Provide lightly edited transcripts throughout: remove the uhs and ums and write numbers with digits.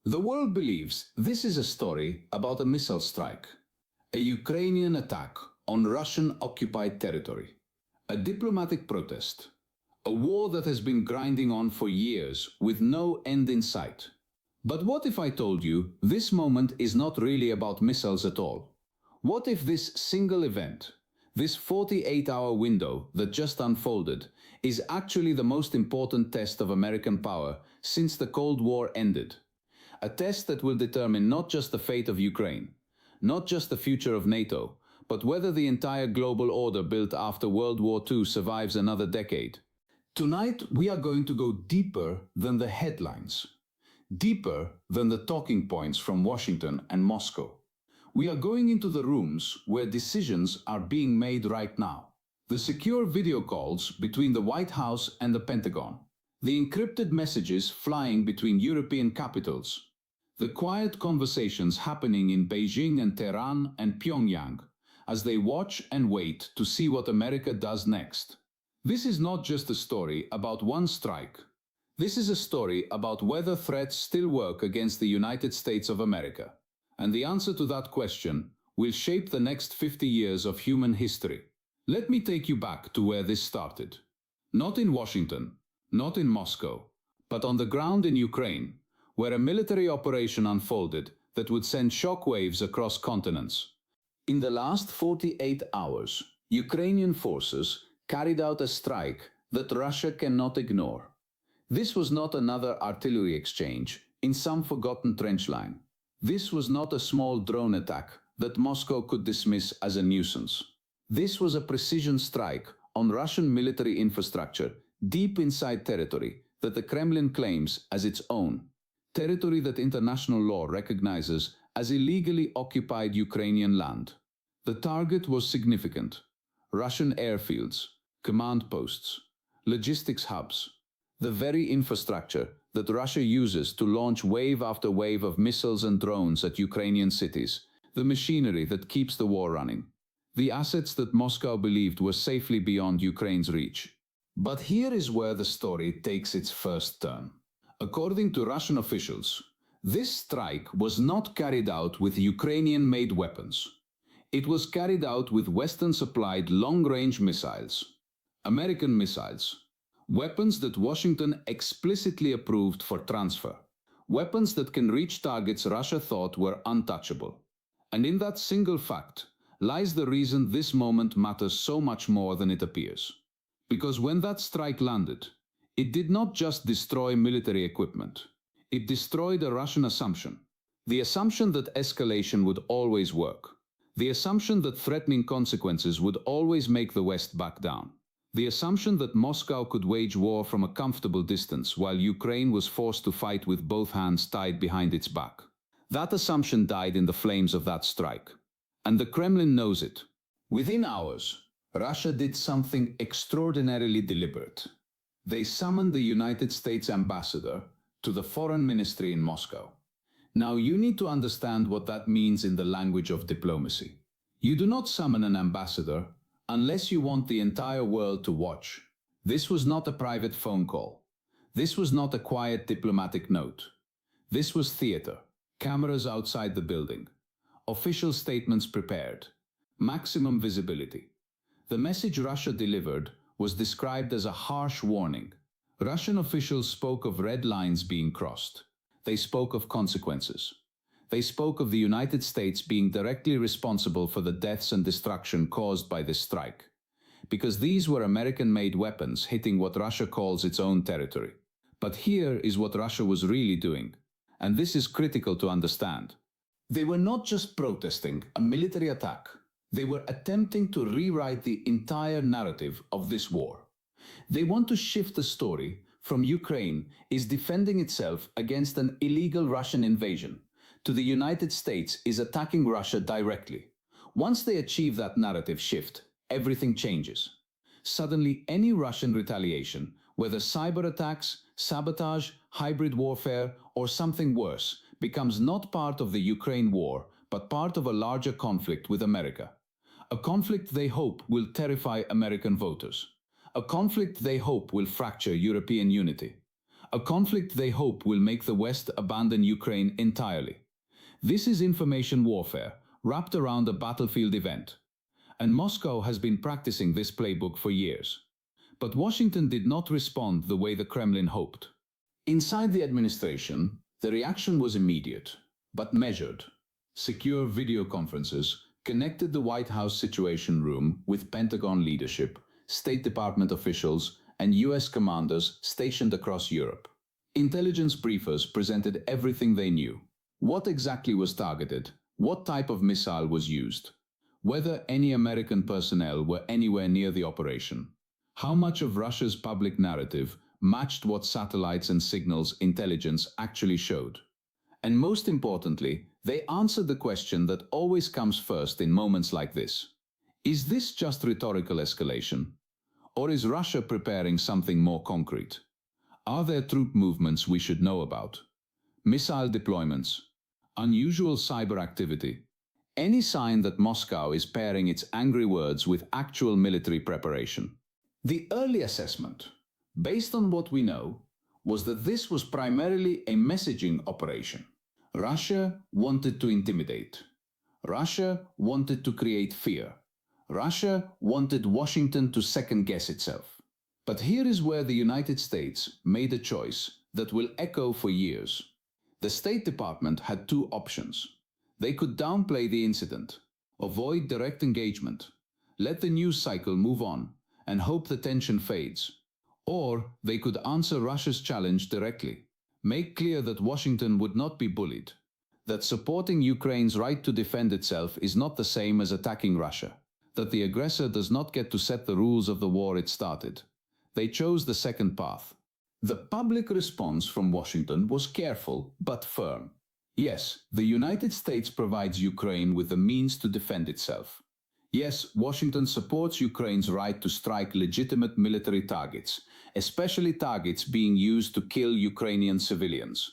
The world believes this is a story about a missile strike, a Ukrainian attack on Russian-occupied territory, a diplomatic protest, a war that has been grinding on for years with no end in sight. But what if I told you this moment is not really about missiles at all? What if this single event, this 48-hour window that just unfolded, is actually the most important test of American power since the Cold War ended? A test that will determine not just the fate of Ukraine, not just the future of NATO, but whether the entire global order built after World War II survives another decade. Tonight, we are going to go deeper than the headlines, deeper than the talking points from Washington and Moscow. We are going into the rooms where decisions are being made right now. The secure video calls between the White House and the Pentagon, the encrypted messages flying between European capitals, the quiet conversations happening in Beijing and Tehran and Pyongyang as they watch and wait to see what America does next. This is not just a story about one strike. This is a story about whether threats still work against the United States of America. And the answer to that question will shape the next 50 years of human history. Let me take you back to where this started. Not in Washington, not in Moscow, but on the ground in Ukraine, where a military operation unfolded that would send shockwaves across continents. In the last 48 hours, Ukrainian forces carried out a strike that Russia cannot ignore. This was not another artillery exchange in some forgotten trench line. This was not a small drone attack that Moscow could dismiss as a nuisance. This was a precision strike on Russian military infrastructure deep inside territory that the Kremlin claims as its own, territory that international law recognizes as illegally occupied Ukrainian land. The target was significant: Russian airfields, command posts, logistics hubs, the very infrastructure that Russia uses to launch wave after wave of missiles and drones at Ukrainian cities, the machinery that keeps the war running, the assets that Moscow believed were safely beyond Ukraine's reach. But here is where the story takes its first turn. According to Russian officials, this strike was not carried out with Ukrainian-made weapons. It was carried out with Western-supplied long-range missiles, American missiles, weapons that Washington explicitly approved for transfer, weapons that can reach targets Russia thought were untouchable. And in that single fact lies the reason this moment matters so much more than it appears. Because when that strike landed, it did not just destroy military equipment. It destroyed a Russian assumption. The assumption that escalation would always work. The assumption that threatening consequences would always make the West back down. The assumption that Moscow could wage war from a comfortable distance while Ukraine was forced to fight with both hands tied behind its back. That assumption died in the flames of that strike. And the Kremlin knows it. Within hours, Russia did something extraordinarily deliberate. They summoned the United States ambassador to the foreign ministry in Moscow. Now you need to understand what that means in the language of diplomacy. You do not summon an ambassador unless you want the entire world to watch. This was not a private phone call. This was not a quiet diplomatic note. This was theater. Cameras outside the building. Official statements prepared. Maximum visibility. The message Russia delivered was described as a harsh warning. Russian officials spoke of red lines being crossed. They spoke of consequences. They spoke of the United States being directly responsible for the deaths and destruction caused by this strike, because these were American-made weapons hitting what Russia calls its own territory. But here is what Russia was really doing, and this is critical to understand. They were not just protesting a military attack. They were attempting to rewrite the entire narrative of this war. They want to shift the story from Ukraine is defending itself against an illegal Russian invasion to the United States is attacking Russia directly. Once they achieve that narrative shift, everything changes. Suddenly, any Russian retaliation, whether cyber attacks, sabotage, hybrid warfare, or something worse, becomes not part of the Ukraine war, but part of a larger conflict with America. A conflict they hope will terrify American voters. A conflict they hope will fracture European unity. a conflict they hope will make the West abandon Ukraine entirely. This is information warfare, wrapped around a battlefield event. And Moscow has been practicing this playbook for years. But Washington did not respond the way the Kremlin hoped. Inside the administration, the reaction was immediate, but measured. Secure video conferences connected the White House Situation Room with Pentagon leadership, State Department officials, and US commanders stationed across Europe. Intelligence briefers presented everything they knew. What exactly was targeted, what type of missile was used, whether any American personnel were anywhere near the operation, how much of Russia's public narrative matched what satellites and signals intelligence actually showed. And most importantly, they answered the question that always comes first in moments like this. Is this just rhetorical escalation? Or is Russia preparing something more concrete? Are there troop movements we should know about? Missile deployments? Unusual cyber activity? Any sign that Moscow is pairing its angry words with actual military preparation? The early assessment, based on what we know, was that this was primarily a messaging operation. Russia wanted to intimidate. Russia wanted to create fear. Russia wanted Washington to second-guess itself. But here is where the United States made a choice that will echo for years. The State Department had two options. They could downplay the incident, avoid direct engagement, let the news cycle move on, and hope the tension fades. Or they could answer Russia's challenge directly, make clear that Washington would not be bullied, that supporting Ukraine's right to defend itself is not the same as attacking Russia, that the aggressor does not get to set the rules of the war it started. They chose the second path. The public response from Washington was careful but firm. Yes, the United States provides Ukraine with the means to defend itself. Yes, Washington supports Ukraine's right to strike legitimate military targets, especially targets being used to kill Ukrainian civilians.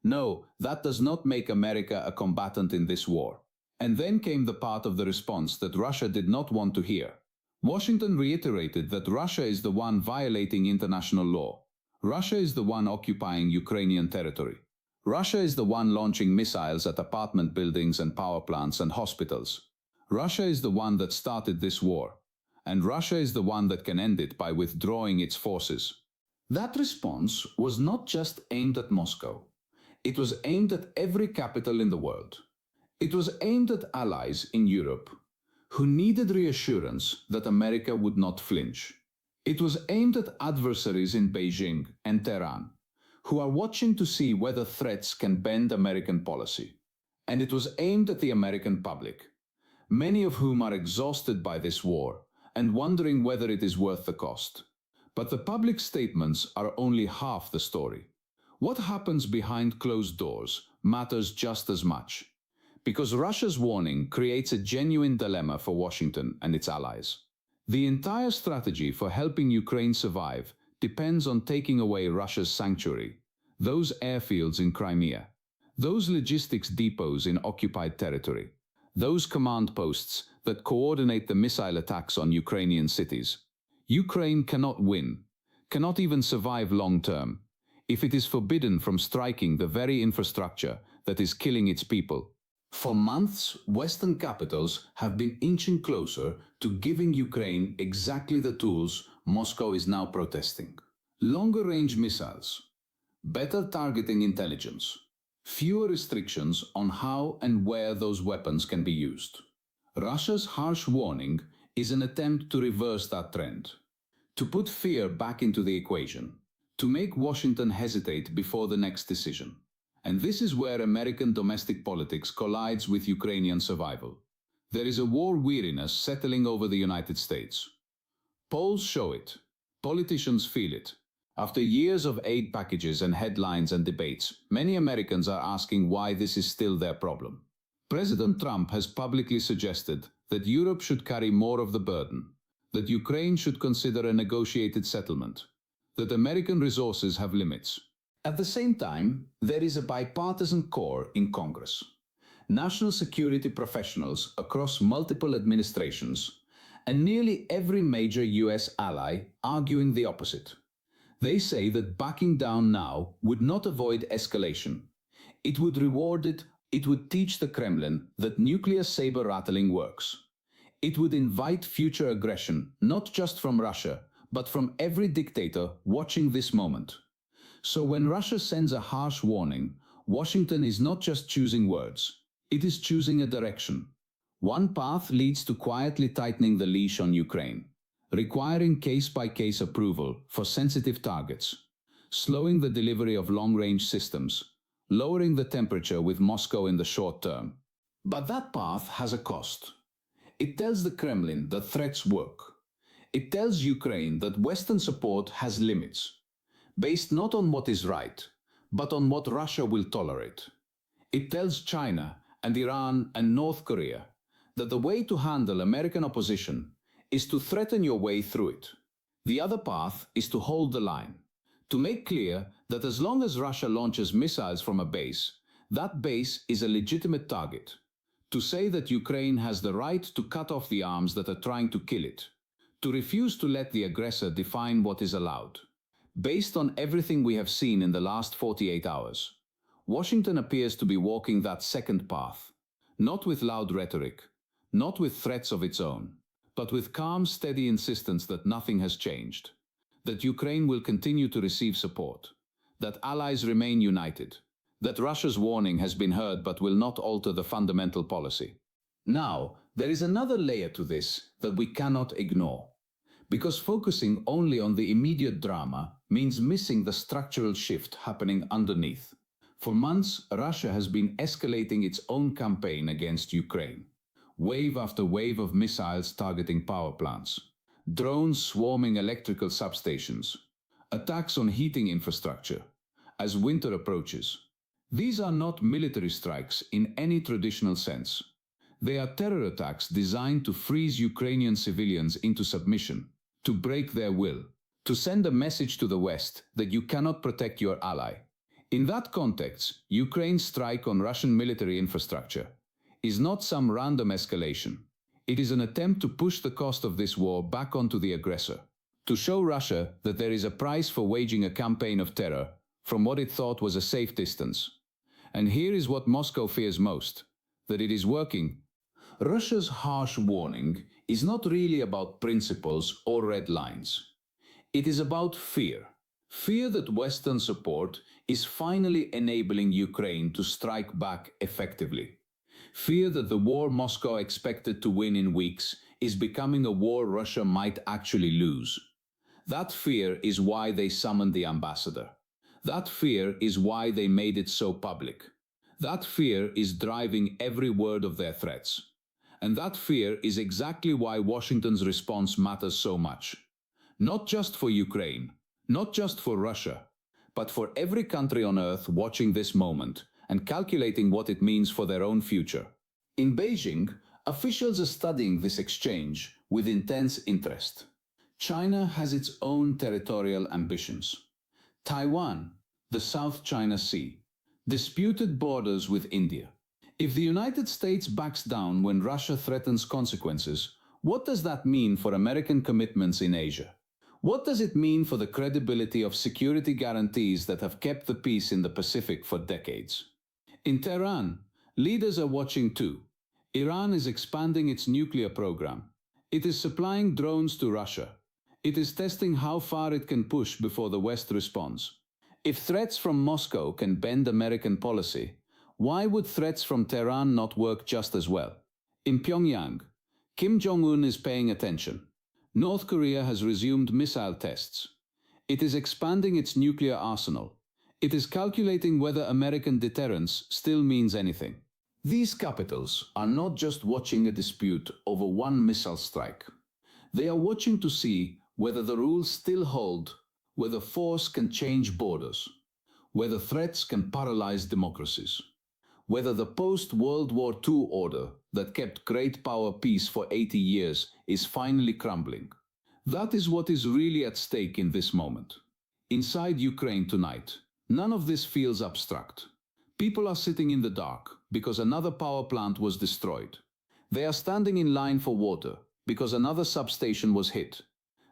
No, that does not make America a combatant in this war. And then came the part of the response that Russia did not want to hear. Washington reiterated that Russia is the one violating international law. Russia is the one occupying Ukrainian territory. Russia is the one launching missiles at apartment buildings and power plants and hospitals. Russia is the one that started this war. And Russia is the one that can end it by withdrawing its forces. That response was not just aimed at Moscow. It was aimed at every capital in the world. It was aimed at allies in Europe who needed reassurance that America would not flinch. It was aimed at adversaries in Beijing and Tehran who are watching to see whether threats can bend American policy. And it was aimed at the American public, many of whom are exhausted by this war and wondering whether it is worth the cost. But the public statements are only half the story. What happens behind closed doors matters just as much, because Russia's warning creates a genuine dilemma for Washington and its allies. The entire strategy for helping Ukraine survive depends on taking away Russia's sanctuary, those airfields in Crimea, those logistics depots in occupied territory, those command posts that coordinate the missile attacks on Ukrainian cities. Ukraine cannot win, cannot even survive long-term, if it is forbidden from striking the very infrastructure that is killing its people. For months, Western capitals have been inching closer to giving Ukraine exactly the tools Moscow is now protesting. Longer-range missiles, better targeting intelligence, fewer restrictions on how and where those weapons can be used. Russia's harsh warning is an attempt to reverse that trend, to put fear back into the equation, to make Washington hesitate before the next decision. And this is where American domestic politics collides with Ukrainian survival. There is a war weariness settling over the United States. Polls show it. Politicians feel it. After years of aid packages and headlines and debates, many Americans are asking why this is still their problem. President Trump has publicly suggested that Europe should carry more of the burden, that Ukraine should consider a negotiated settlement, that American resources have limits. At the same time, there is a bipartisan core in Congress. National security professionals across multiple administrations, and nearly every major US ally arguing the opposite. They say that backing down now would not avoid escalation. It would reward it. It would teach the Kremlin that nuclear saber rattling works. It would invite future aggression, not just from Russia, but from every dictator watching this moment. So when Russia sends a harsh warning, Washington is not just choosing words, it is choosing a direction. One path leads to quietly tightening the leash on Ukraine, requiring case-by-case approval for sensitive targets, slowing the delivery of long-range systems, lowering the temperature with Moscow in the short term. But that path has a cost. It tells the Kremlin that threats work. It tells Ukraine that Western support has limits, based not on what is right, but on what Russia will tolerate. It tells China and Iran and North Korea that the way to handle American opposition is to threaten your way through it. The other path is to hold the line, to make clear that as long as Russia launches missiles from a base, that base is a legitimate target. To say that Ukraine has the right to cut off the arms that are trying to kill it. To refuse to let the aggressor define what is allowed. Based on everything we have seen in the last 48 hours, Washington appears to be walking that second path, not with loud rhetoric, not with threats of its own, but with calm, steady insistence that nothing has changed, that Ukraine will continue to receive support, that allies remain united, that Russia's warning has been heard but will not alter the fundamental policy. Now, there is another layer to this that we cannot ignore, because focusing only on the immediate drama means missing the structural shift happening underneath. For months, Russia has been escalating its own campaign against Ukraine. Wave after wave of missiles targeting power plants, drones swarming electrical substations, attacks on heating infrastructure as winter approaches. These are not military strikes in any traditional sense. They are terror attacks designed to freeze Ukrainian civilians into submission, to break their will, to send a message to the West that you cannot protect your ally. In that context, Ukraine's strike on Russian military infrastructure is not some random escalation. It is an attempt to push the cost of this war back onto the aggressor, to show Russia that there is a price for waging a campaign of terror from what it thought was a safe distance. And here is what Moscow fears most, that it is working. Russia's harsh warning is not really about principles or red lines. It is about fear. Fear that Western support is finally enabling Ukraine to strike back effectively. Fear that the war Moscow expected to win in weeks is becoming a war Russia might actually lose. That fear is why they summoned the ambassador. That fear is why they made it so public. That fear is driving every word of their threats. And that fear is exactly why Washington's response matters so much. Not just for Ukraine, not just for Russia, but for every country on earth watching this moment and calculating what it means for their own future. In Beijing, officials are studying this exchange with intense interest. China has its own territorial ambitions. Taiwan, the South China Sea, disputed borders with India. If the United States backs down when Russia threatens consequences, what does that mean for American commitments in Asia? What does it mean for the credibility of security guarantees that have kept the peace in the Pacific for decades? In Tehran, leaders are watching too. Iran is expanding its nuclear program. It is supplying drones to Russia. It is testing how far it can push before the West responds. If threats from Moscow can bend American policy, why would threats from Tehran not work just as well? In Pyongyang, Kim Jong-un is paying attention. North Korea has resumed missile tests. It is expanding its nuclear arsenal. It is calculating whether American deterrence still means anything. These capitals are not just watching a dispute over one missile strike. They are watching to see whether the rules still hold, whether force can change borders, whether threats can paralyze democracies, whether the post-World War II order that kept great power peace for 80 years is finally crumbling. That is what is really at stake in this moment. Inside Ukraine tonight, none of this feels abstract. People are sitting in the dark because another power plant was destroyed. They are standing in line for water because another substation was hit.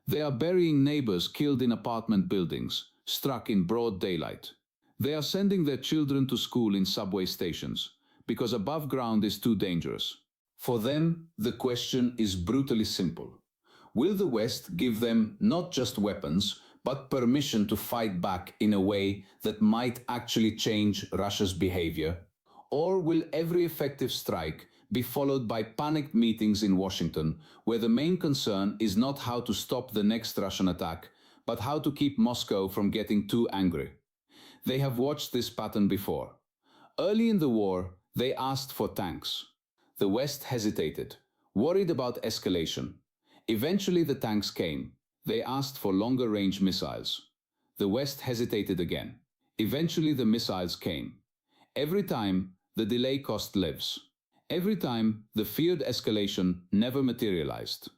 They are burying neighbors killed in apartment buildings, struck in broad daylight. They are sending their children to school in subway stations, because above ground is too dangerous. For them, the question is brutally simple. Will the West give them not just weapons, but permission to fight back in a way that might actually change Russia's behavior? Or will every effective strike be followed by panicked meetings in Washington, where the main concern is not how to stop the next Russian attack, but how to keep Moscow from getting too angry? They have watched this pattern before. Early in the war, they asked for tanks. The West hesitated, worried about escalation. Eventually the tanks came. They asked for longer-range missiles. The West hesitated again. Eventually the missiles came. Every time, the delay cost lives. Every time, the feared escalation never materialized.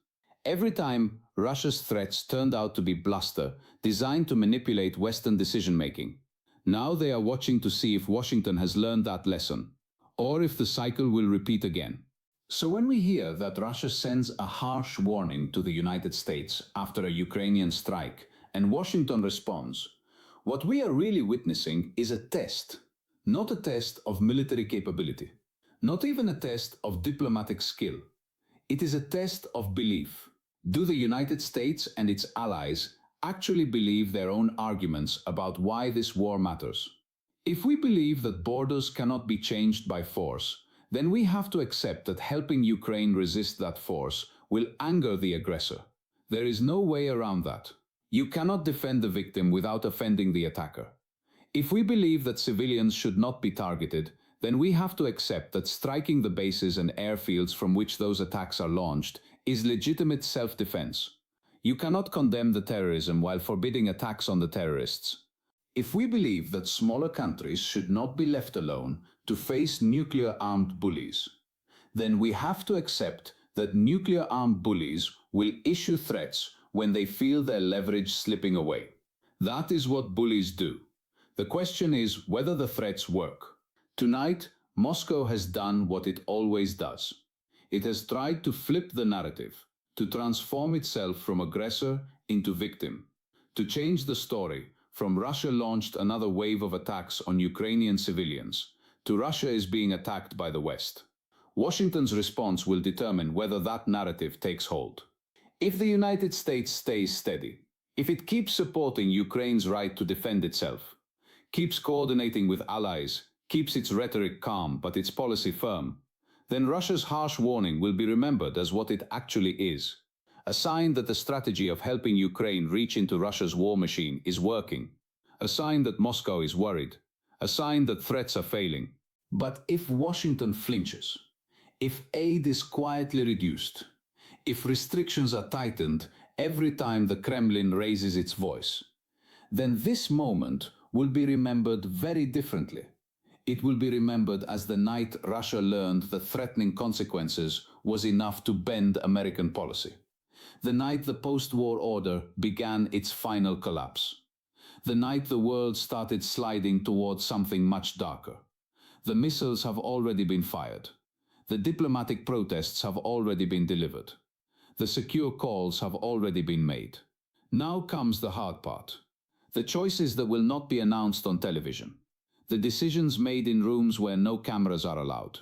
Every time, Russia's threats turned out to be bluster, designed to manipulate Western decision-making. Now they are watching to see if Washington has learned that lesson, or if the cycle will repeat again. So when we hear that Russia sends a harsh warning to the United States after a Ukrainian strike, and Washington responds, what we are really witnessing is a test, not a test of military capability, not even a test of diplomatic skill. It is a test of belief. Do the United States and its allies actually believe their own arguments about why this war matters? If we believe that borders cannot be changed by force, then we have to accept that helping Ukraine resist that force will anger the aggressor. There is no way around that. You cannot defend the victim without offending the attacker. If we believe that civilians should not be targeted, then we have to accept that striking the bases and airfields from which those attacks are launched is legitimate self-defense. You cannot condemn the terrorism while forbidding attacks on the terrorists. If we believe that smaller countries should not be left alone to face nuclear-armed bullies, then we have to accept that nuclear-armed bullies will issue threats when they feel their leverage slipping away. That is what bullies do. The question is whether the threats work. Tonight, Moscow has done what it always does. It has tried to flip the narrative, to transform itself from aggressor into victim, to change the story from Russia launched another wave of attacks on Ukrainian civilians to Russia is being attacked by the West. Washington's response will determine whether that narrative takes hold. If the United States stays steady, if it keeps supporting Ukraine's right to defend itself, keeps coordinating with allies, keeps its rhetoric calm but its policy firm, then Russia's harsh warning will be remembered as what it actually is. A sign that the strategy of helping Ukraine reach into Russia's war machine is working. A sign that Moscow is worried. A sign that threats are failing. But if Washington flinches, if aid is quietly reduced, if restrictions are tightened every time the Kremlin raises its voice, then this moment will be remembered very differently. It will be remembered as the night Russia learned that threatening consequences was enough to bend American policy. The night the post-war order began its final collapse. The night the world started sliding towards something much darker. The missiles have already been fired. The diplomatic protests have already been delivered. The secure calls have already been made. Now comes the hard part. The choices that will not be announced on television. The decisions made in rooms where no cameras are allowed.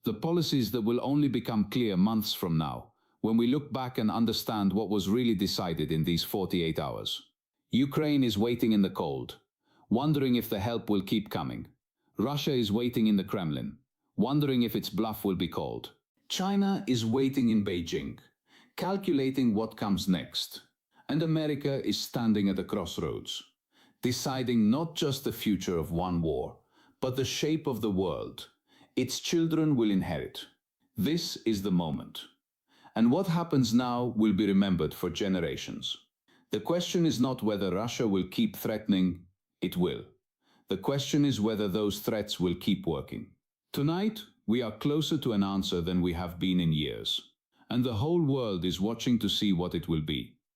The policies that will only become clear months from now, when we look back and understand what was really decided in these 48 hours. Ukraine is waiting in the cold, wondering if the help will keep coming. Russia is waiting in the Kremlin, wondering if its bluff will be called. China is waiting in Beijing, calculating what comes next. And America is standing at a crossroads, deciding not just the future of one war, but the shape of the world its children will inherit. This is the moment. And what happens now will be remembered for generations. The question is not whether Russia will keep threatening, it will. The question is whether those threats will keep working. Tonight, we are closer to an answer than we have been in years. And the whole world is watching to see what it will be.